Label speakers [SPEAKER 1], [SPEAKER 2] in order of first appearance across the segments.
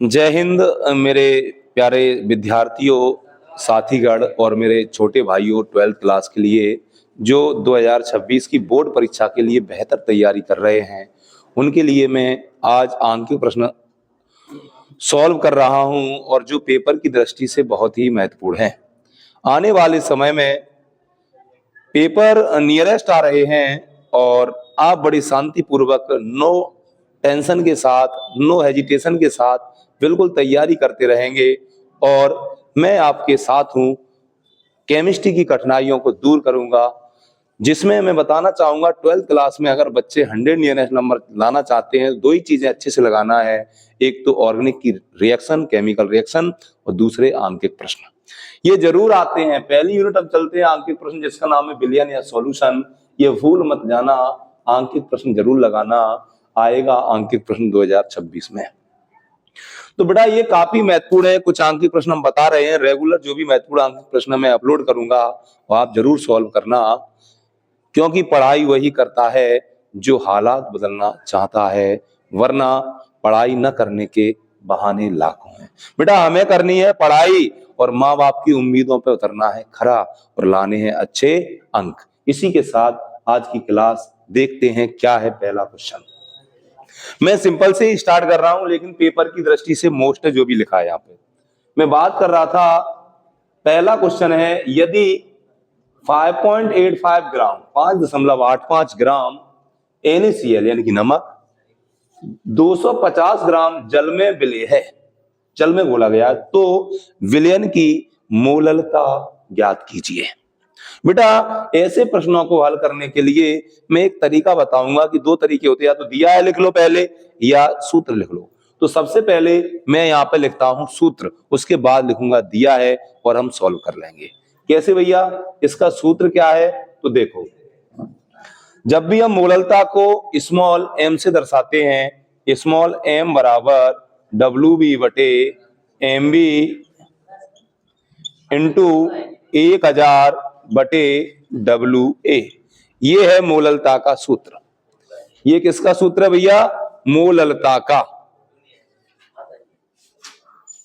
[SPEAKER 1] जय हिंद मेरे प्यारे विद्यार्थियों, साथीगण और मेरे छोटे भाइयों 12th क्लास के लिए जो 2026 की बोर्ड परीक्षा के लिए बेहतर तैयारी कर रहे हैं, उनके लिए मैं आज आंकिक प्रश्न सॉल्व कर रहा हूं और जो पेपर की दृष्टि से बहुत ही महत्वपूर्ण है। आने वाले समय में पेपर नियरेस्ट आ रहे हैं और आप बड़ी शांतिपूर्वक, नो टेंशन के साथ, नो हेजिटेशन के साथ बिल्कुल तैयारी करते रहेंगे और मैं आपके साथ हूं। केमिस्ट्री की कठिनाइयों को दूर करूंगा, जिसमें मैं बताना चाहूंगा 12th क्लास में अगर बच्चे 100 नियरेस्ट नंबर लाना चाहते हैं, दो ही चीजें अच्छे से लगाना है। एक तो ऑर्गेनिक की रिएक्शन, केमिकल रिएक्शन, और दूसरे आंकिक प्रश्न। ये जरूर आते हैं। पहली यूनिट अब चलते हैं आंकिक प्रश्न, जिसका नाम है विलयन या सॉल्यूशन। ये भूल मत जाना, आंकिक प्रश्न जरूर लगाना, आएगा आंकिक प्रश्न 2026 में। तो बेटा ये काफी महत्वपूर्ण है। कुछ आंकिक प्रश्न हम बता रहे हैं, रेगुलर जो भी महत्वपूर्ण आंकिक प्रश्न मैं अपलोड करूंगा वो आप जरूर सॉल्व करना, क्योंकि पढ़ाई वही करता है जो हालात बदलना चाहता है, वरना पढ़ाई न करने के बहाने लाखों हैं। बेटा हमें करनी है पढ़ाई और माँ बाप की उम्मीदों पे उतरना है खरा और लाने हैं अच्छे अंक। इसी के साथ आज की क्लास देखते हैं क्या है पहला क्वेश्चन। मैं सिंपल से ही स्टार्ट कर रहा हूं, लेकिन पेपर की दृष्टि से मोस्ट है जो भी लिखा है यहाँ पे। मैं बात कर रहा था, पहला क्वेश्चन है, यदि 5.85 ग्राम 5.85 ग्राम NaCl यानी कि नमक 250 ग्राम जल में विलय है, जल में घोला गया, तो विलयन की मोललता ज्ञात कीजिए। बेटा ऐसे प्रश्नों को हल करने के लिए मैं एक तरीका बताऊंगा कि दो तरीके होते हैं, या तो दिया है लिख लो पहले या सूत्र लिख लो। तो सबसे पहले मैं यहाँ पे लिखता हूं सूत्र, उसके बाद लिखूंगा दिया है और हम सॉल्व कर लेंगे। कैसे भैया, इसका सूत्र क्या है? तो देखो, जब भी हम मोललता को स्मॉल m से दर्शाते हैं, स्मॉल m बराबर WB बटे MB इंटू 1000 बटे WA, ये है मोललता का सूत्र। ये किसका सूत्र है भैया? मोललता का।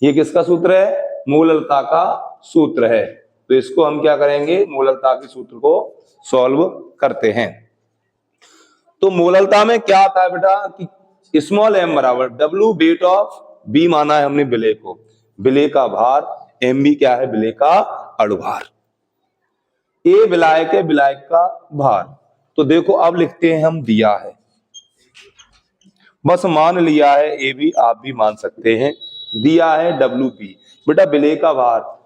[SPEAKER 1] ये किसका सूत्र है? मोललता का सूत्र है। तो इसको हम क्या करेंगे, मोललता के सूत्र को सॉल्व करते हैं। तो मोललता में क्या आता है बेटा कि स्मॉल m बराबर W वेट ऑफ B माना है हमने विलय को, विलय का भार, MB क्या है? विलय का अणुभार, A विलायक है, विलायक का भार। तो देखो अब लिखते हैं हम दिया है, बस मान लिया है, A भी आप भी मान सकते हैं, दिया है WB। बेटा विलय का भार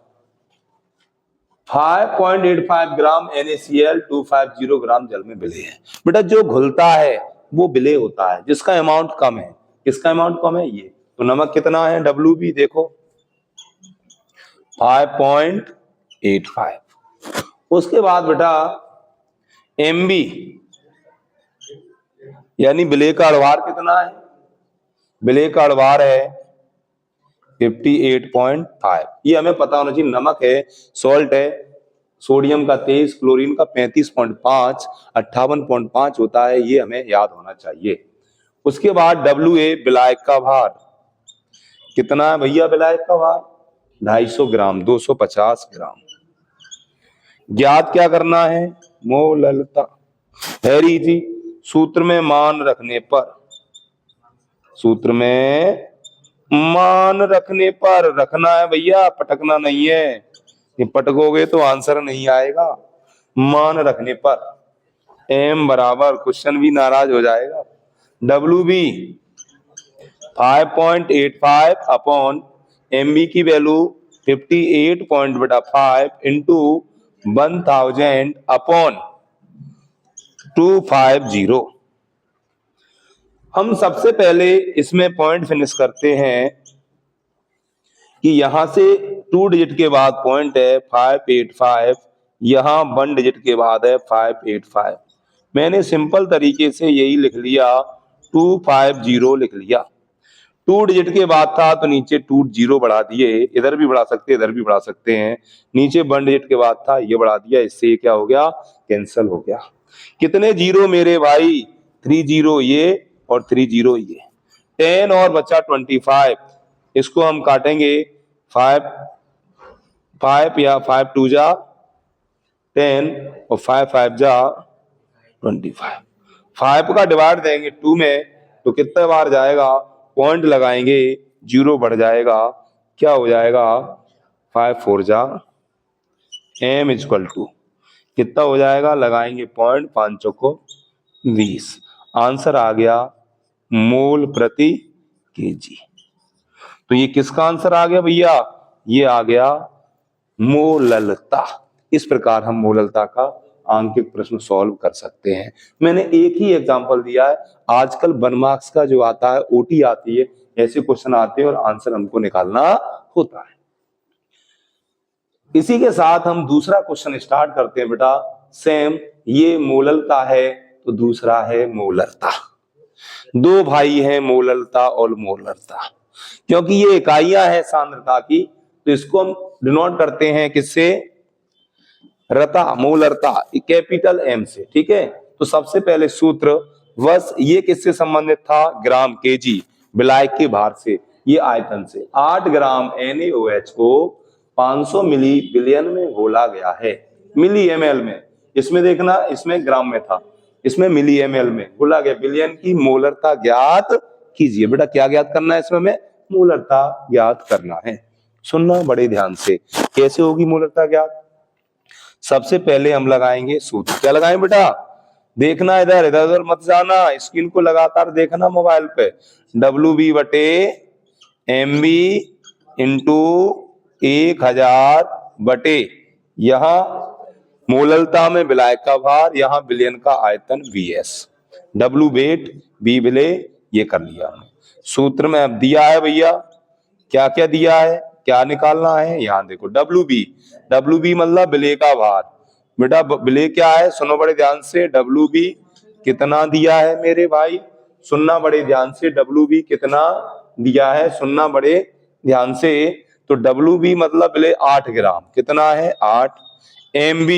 [SPEAKER 1] 5.85 ग्राम NaCl 250 ग्राम जल में विलय है। बेटा जो घुलता है वो विलय होता है, जिसका अमाउंट कम है। किसका अमाउंट कम है? ये। तो नमक कितना है? WB देखो 5.85। उसके बाद बेटा MB यानी विलय का अणुभार कितना है? विलय का अणुभार है 58.5। ये हमें पता होना चाहिए। नमक है, सॉल्ट है, सोडियम का 23, क्लोरीन का 35.5, 58.5 होता है, ये हमें याद होना चाहिए। उसके बाद WA विलायक का भार कितना है भैया? विलायक का भार 250 ग्राम, 250 ग्राम। ज्ञात क्या करना है? मोललता। Very easy. सूत्र में मान रखने पर, सूत्र में मान रखने पर रखना है भैया, पटकना नहीं है। ये पटकोगे तो आंसर नहीं आएगा। मान रखने पर M बराबर, क्वेश्चन भी नाराज हो जाएगा, WB 5.85 अपॉन MB की वैल्यू 58.5 इंटू 1000 अपॉन 250। हम सबसे पहले इसमें पॉइंट फिनिश करते हैं कि यहां से 2 डिजिट के बाद पॉइंट है 585, यहां 1 डिजिट के बाद है 585। मैंने सिंपल तरीके से यही लिख लिया, 250 लिख लिया। 2 डिजिट के बाद था तो नीचे 2 जीरो बढ़ा दिए, इधर भी बढ़ा सकते हैं, इधर भी बढ़ा सकते हैं। नीचे 1 डिजिट के बाद था, ये बढ़ा दिया, इससे ये क्या हो गया? कैंसल हो गया। कितने जीरो मेरे भाई? 3 जीरो ये और 3 जीरो ये। 10 और बचा 25, इसको हम काटेंगे 5 5 या 5 2 जा 10 और 5 5 जा 25। 5 का डिवाइड देंगे 2 में तो कितने बार जाएगा, पॉइंट लगाएंगे, 0 बढ़ जाएगा, क्या हो जाएगा 5 4 जा m इक्वल टू कितना हो जाएगा, लगाएंगे पॉइंट, 5 चौको 20। आंसर आ गया मोल प्रति केजी। तो ये किसका आंसर आ गया भैया, ये आ गया मोललता। इस प्रकार हम मोललता का आंकिक प्रश्न सॉल्व कर सकते हैं। मैंने एक ही एग्जांपल दिया है, आजकल 1 मार्क्स का जो आता है ओटी आती है, ऐसे क्वेश्चन आते हैं और आंसर हमको निकालना होता है। इसी के साथ हम दूसरा क्वेश्चन स्टार्ट करते हैं बेटा। सेम, ये मोललता है तो दूसरा है मोलरता। दो भाई हैं मोललता और मोलरता, क्योंकि ये इकाइयां हैं सांद्रता की, तो इसको हम डिनोट करते हैं किससे, रता, मोलरता कैपिटल एम से, ठीक है। तो सबसे पहले सूत्र, बस ये किससे संबंधित था, ग्राम केजी, विलायक के भार से, ये आयतन से। 8 ग्राम NaOH को 500 मिली बिलियन में घोला गया है, मिली ml में, इसमें देखना इसमें ग्राम में था, इसमें मिली ml में घोला गया। बिलियन की मोलरता ज्ञात कीजिए। बेटा क्या ज्ञात करना है इसमें, हमें मोलरता ज्ञात करना है। सुनना बड़े ध्यान से, कैसे होगी मोलरता ज्ञात। सबसे पहले हम लगाएंगे सूत्र। क्या लगाएं बेटा, देखना, इधर इधर उधर मत जाना, स्क्रीन को लगातार देखना मोबाइल पे। WB बटे MB इंटू 1000 बटे, यहां मोललता में विलायक का भार, यहां बिलियन का आयतन VS, W वेट, B विले, ये कर लिया। सूत्र में अब दिया है भैया, क्या क्या दिया है, क्या निकालना है, यहां देखो WB मतलब विलेय का भार। बेटा विलेय क्या है, सुनो बड़े ध्यान से, WB कितना दिया है मेरे भाई, सुनना बड़े ध्यान से, WB कितना दिया है, सुनना बड़े ध्यान से। तो WB मतलब विलेय 8 ग्राम, कितना है 8। MB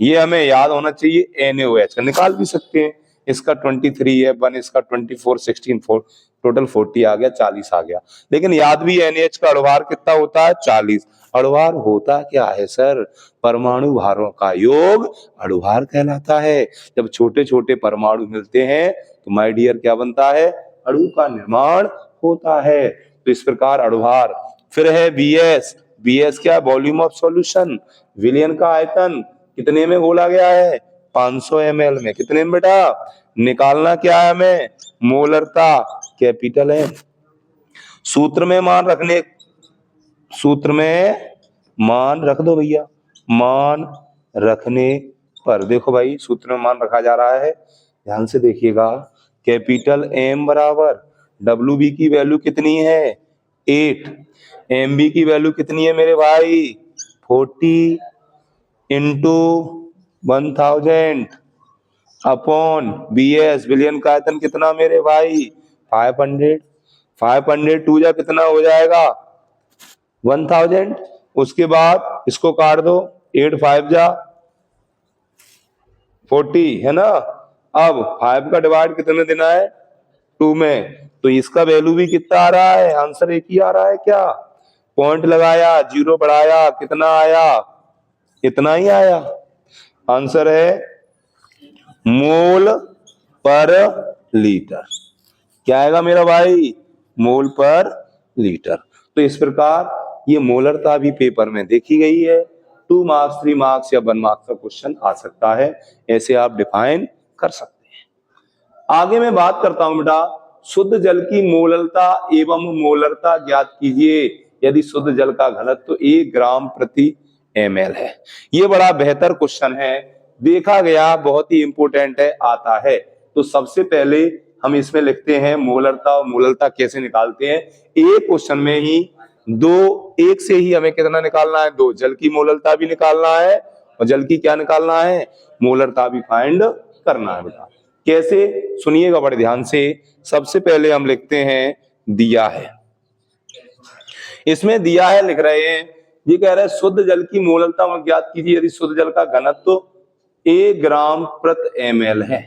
[SPEAKER 1] ये हमें याद होना चाहिए, NaOH का निकाल भी सकते हैं, इसका 23 है, 1 इसका 24, 16 4, टोटल 40 आ गया, 40 आ गया। लेकिन याद भी NaH का अणुभार कितना होता है, 40। अणुभार होता क्या है सर, परमाणु भारों का योग अणुभार कहलाता है। जब छोटे छोटे परमाणु मिलते हैं तो माय डियर क्या बनता है, अणु का निर्माण होता है। तो इस प्रकार अणुभार। फिर है BS क्या, वॉल्यूम ऑफ सॉल्यूशन, विलयन का आयतन कितने में घोला गया है, 500 ml में। कितने में बेटा, निकालना क्या है हमें, मोलरता कैपिटल M। सूत्र में मान रख दो भैया, मान रखने पर देखो भाई, सूत्र में मान रखा जा रहा है, ध्यान से देखिएगा। कैपिटल M बराबर WB की वैल्यू कितनी है 8, MB की वैल्यू कितनी है मेरे भाई 40 इंटू 1000 अपॉन BS, बिलियन का आयतन कितना मेरे भाई 500। 500 2 जा कितना हो जाएगा 1000। उसके बाद इसको काट दो, 8 5 जा 40 है ना। अब 5 का डिवाइड कितने देना है 2 में, तो इसका वैल्यू भी कितना आ रहा है, आंसर एक ही आ रहा है क्या, पॉइंट लगाया, 0 बढ़ाया, कितना आया, इतना ही आया। आंसर है मोल पर लीटर। क्या आएगा मेरा भाई, मोल पर लीटर। तो इस प्रकार ये मोलरता भी पेपर में देखी गई है। 2 मार्क्स 3 मार्क्स या 1 मार्क्स का क्वेश्चन आ सकता है, ऐसे आप डिफाइन कर सकते हैं। आगे मैं बात करता हूं बेटा, शुद्ध जल की मोललता एवं मोलरता ज्ञात कीजिए यदि शुद्ध जल का घनत्व 1 ग्राम प्रति ml है। ये बड़ा बेहतर क्वेश्चन है, देखा गया बहुत ही इंपोर्टेंट है, आता है। तो सबसे पहले हम इसमें लिखते हैं मोलरता, और मोलरता कैसे निकालते हैं। एक क्वेश्चन में ही एक से ही हमें कितना निकालना है, 2। जल की मोलरता भी निकालना है और जल की क्या निकालना है, मोलरता भी फाइंड करना है बेटा। कैसे, सुनिएगा बड़े ध्यान से। सबसे पहले हम लिखते हैं दिया है, इसमें दिया है लिख रहे हैं, ये कह रहे हैं शुद्ध जल की मोलरता ज्ञात कीजिए यदि शुद्ध जल का घनत्व 1 ग्राम प्रति ml है।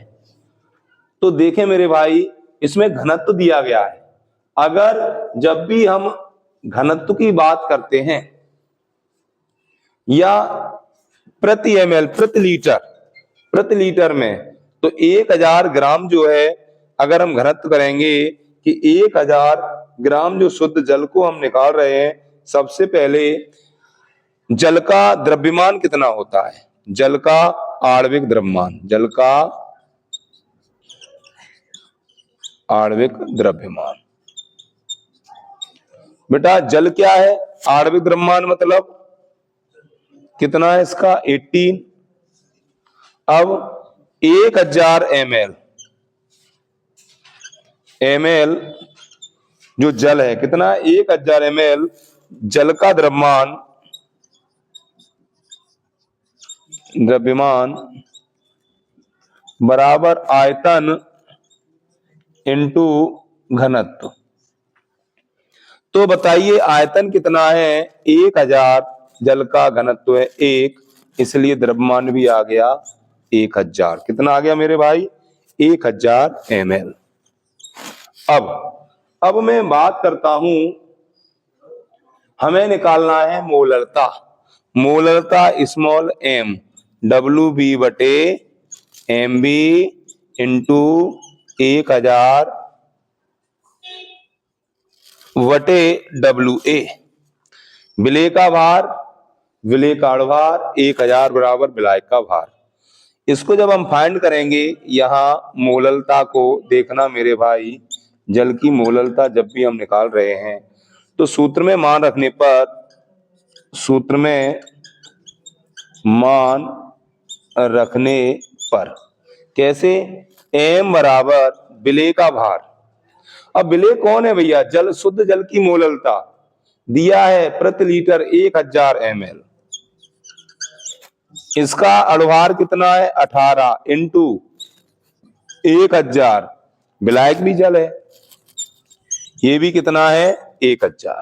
[SPEAKER 1] तो देखें मेरे भाई, इसमें घनत्व दिया गया है। अगर जब भी हम घनत्व की बात करते हैं या प्रति ml प्रति लीटर में, तो 1000 ग्राम जो है, अगर हम घनत्व करेंगे कि 1000 ग्राम जो शुद्ध जल को हम निकाल रहे हैं, सबसे पहले जल का द्रव्यमान कितना होता है, जल का आणविक द्रव्यमान, जल का आणविक द्रव्यमान। बेटा जल क्या है, आणविक द्रव्यमान मतलब कितना है इसका 18। अब 1000 ml जो जल है, कितना 1000 ml जल का द्रव्यमान बराबर आयतन इंटू घनत्व। तो बताइए आयतन कितना है, 1000, जल का घनत्व है 1, इसलिए द्रव्यमान भी आ गया 1000। कितना आ गया मेरे भाई, 1000 ml। अब मैं बात करता हूं, हमें निकालना है मोलरता। मोलरता स्मॉल m, WB बटे MB इंटू 1000 वटे WA। विलेय का भार, विलेय का भार 1000 बराबर विलायक का भार। इसको जब हम फाइंड करेंगे, यहां मोललता को देखना मेरे भाई, जल की मोललता जब भी हम निकाल रहे हैं तो सूत्र में मान रखने पर, सूत्र में मान रखने पर कैसे, m बराबर विलेय का भार। अब विलेय कौन है भैया, जल, शुद्ध जल की मोललता दिया है प्रति लीटर 1000 ml। इसका अणुभार कितना है 18 इंटू 1000, विलायक भी जल है, ये भी कितना है 1000।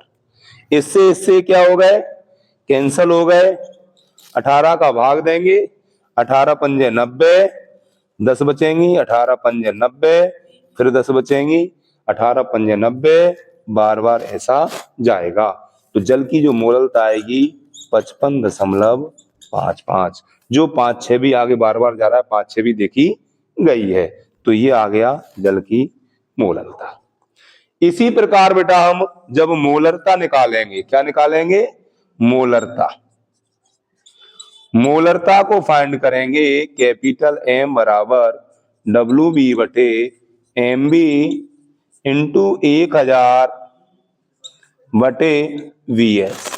[SPEAKER 1] इससे क्या हो गए, कैंसल हो गए। 18 का भाग देंगे, 18 पंजे 90, 10 बचेंगी, 18 पंजे 90, फिर 10 बचेंगी, 18 पंजे 90, बार बार ऐसा जाएगा। तो जल की जो मोललता आएगी 55.55। जो 5-6 भी आगे बार बार जा रहा है, 5-6 भी देखी गई है, तो ये आ गया जल की मोललता। इसी प्रकार बेटा हम जब मोलरता निकालेंगे, क्या निकालेंगे, मोलरता। मोलरता को फाइंड करेंगे, कैपिटल M बराबर WB बटे MB इंटू 1000 बटे VS।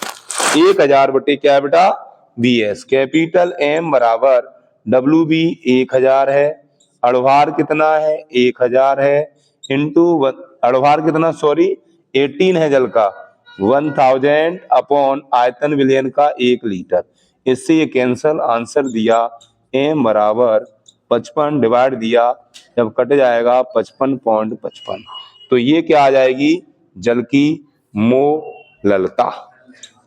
[SPEAKER 1] 1000 बटे क्या बेटा VS। कैपिटल M बराबर WB 1000 है, अणुभार कितना है 1000 है, इंटू अणुभार कितना, सॉरी 18 है जल का, 1000 अपॉन आयतन विलयन का 1 लीटर। इससे ये कैंसल, आंसर दिया m बराबर 55 डिवाइड दिया, जब कट जाएगा 55.55। तो ये क्या आ जाएगी, जल की मोललता।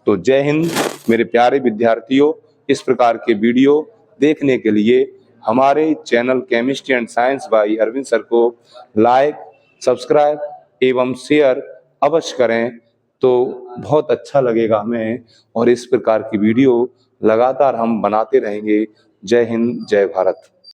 [SPEAKER 1] तो जय हिंद मेरे प्यारे विद्यार्थियों, इस प्रकार के वीडियो देखने के लिए हमारे channel chemistry and science by Arvind sir को लाइक, सब्सक्राइब एवं शेयर अवश्य करें, तो बहुत अच्छा लगेगा हमें, और इस प्रकार की वीडियो लगातार हम बनाते रहेंगे। जय हिंद, जय भारत।